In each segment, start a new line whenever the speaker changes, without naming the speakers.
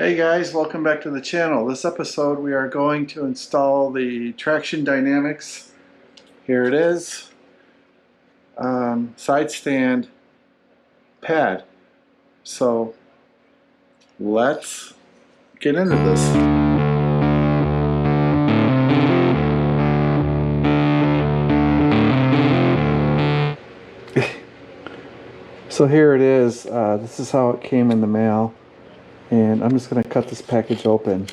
Hey guys, welcome back to the channel. This episode we are going to install the Traxxion Dynamics. Here it is. Side stand pad. So let's get into this. So here it is. This is how it came in the mail. And I'm just going to cut this package open.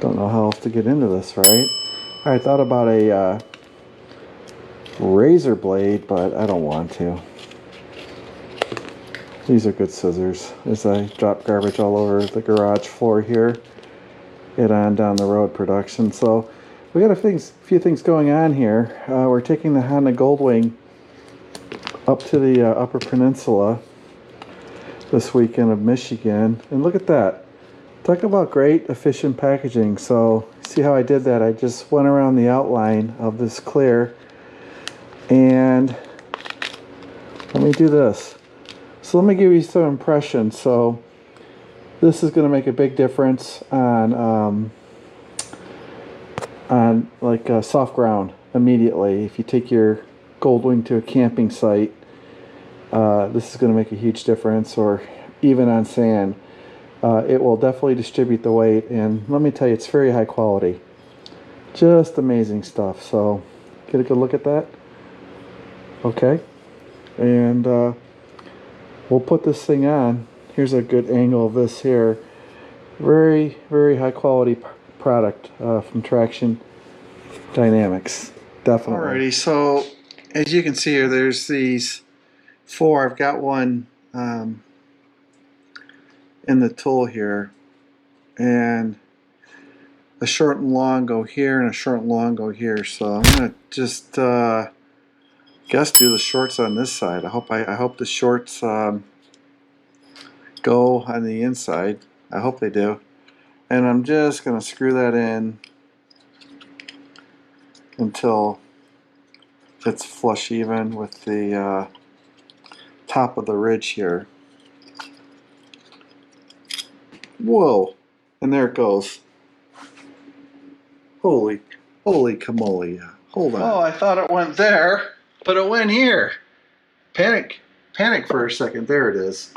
Don't know how else to get into this, right? I thought about a razor blade, but I don't want to. These are good scissors. As I drop garbage all over the garage floor here, get on down the road production. So we got a few things going on here. We're taking the Honda Goldwing up to the Upper Peninsula this weekend of Michigan, and look at that. Talk about great efficient packaging. So see how I did that? I just went around the outline of this clear, and let me do this. So let me give you some impressions. So this is going to make a big difference on like soft ground immediately. If you take your Goldwing to a camping site, this is going to make a huge difference, or even on sand. It will definitely distribute the weight, and let me tell you, it's very high quality. Just amazing stuff. So get a good look at that. Okay, and we'll put this thing on. Here's a good angle of this here. Very, very high quality product from Traxxion Dynamics. Definitely. Alrighty, so as you can see here, there's these four. I've got one in the tool here, and a short and long go here, and a short and long go here. So I'm gonna just guess do the shorts on this side. I hope the shorts go on the inside. I hope they do. And I'm just gonna screw that in until it's flush even with the top of the ridge here. Whoa, and there it goes. Holy camole. Hold on. Oh, I thought it went there, but it went here. Panic for a second. There it is.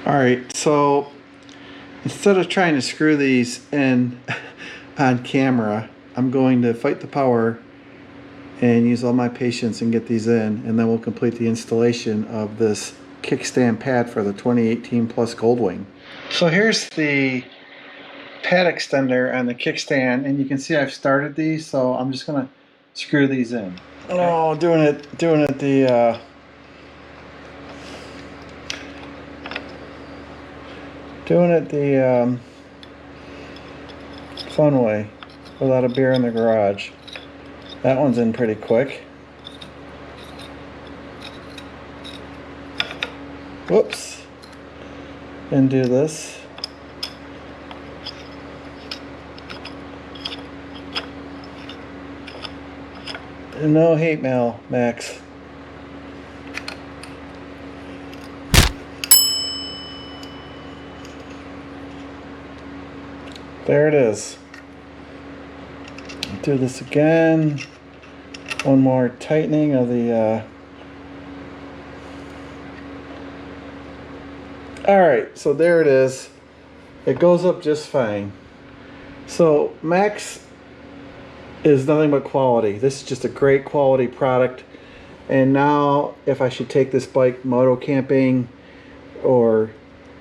Alright, so instead of trying to screw these in on camera, I'm going to fight the power and use all my patience and get these in, and then we'll complete the installation of this kickstand pad for the 2018 Plus Goldwing. So here's the pad extender on the kickstand, and you can see I've started these, so I'm just gonna screw these in. Okay. Oh, doing it the fun way, without a beer in the garage. That one's in pretty quick. Whoops. And do this. No hate mail, Max. There it is. Do this again. One more tightening of the alright, so there it is. It goes up just fine. So Max is nothing but quality. This is just a great quality product. And now if I should take this bike moto camping or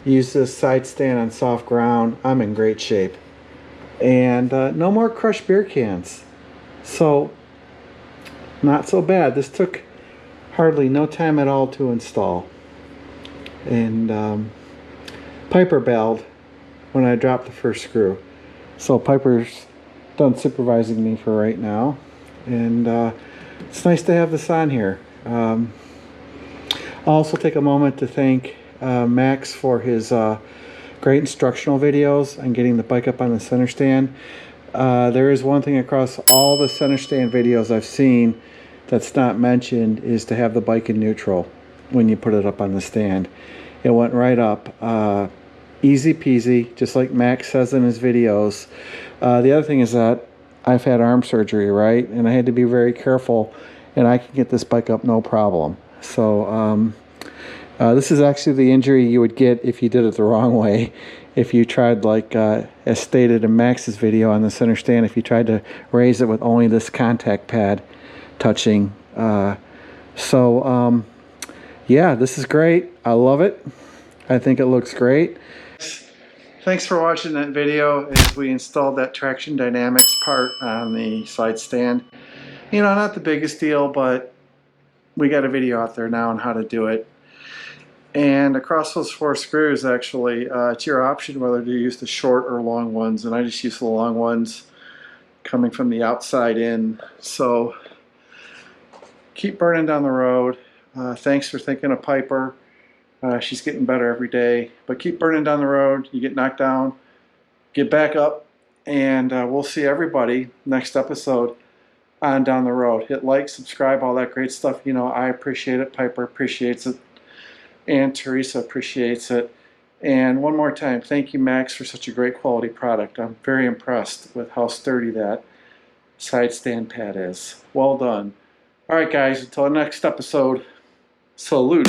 use this side stand on soft ground, I'm in great shape. And no more crushed beer cans. So not so bad. This took hardly no time at all to install. And Piper bailed when I dropped the first screw. So Piper's done supervising me for right now. And it's nice to have this on here. I'll also take a moment to thank Max for his great instructional videos on getting the bike up on the center stand. There is one thing across all the center stand videos I've seen that's not mentioned, is to have the bike in neutral when you put it up on the stand. It went right up. Easy peasy, just like Max says in his videos. The other thing is that I've had arm surgery, right? And I had to be very careful, and I can get this bike up no problem. So this is actually the injury you would get if you did it the wrong way. If you tried, like as stated in Max's video on the center stand, if you tried to raise it with only this contact pad touching. Yeah, this is great. I love it. I think it looks great. Thanks for watching that video as we installed that Traxxion Dynamics part on the side stand. You know, not the biggest deal, but we got a video out there now on how to do it. And across those 4 screws, actually, it's your option whether to use the short or long ones, and I just use the long ones coming from the outside in. So keep burning down the road. Thanks for thinking of Piper. She's getting better every day, but keep burning down the road. You get knocked down, get back up, and we'll see everybody next episode on Down the Road. Hit like, subscribe, all that great stuff. You know, I appreciate it, Piper appreciates it, and Teresa appreciates it. And one more time, thank you, Max, for such a great quality product. I'm very impressed with how sturdy that side stand pad is. Well done. All right, guys, until the next episode, salute.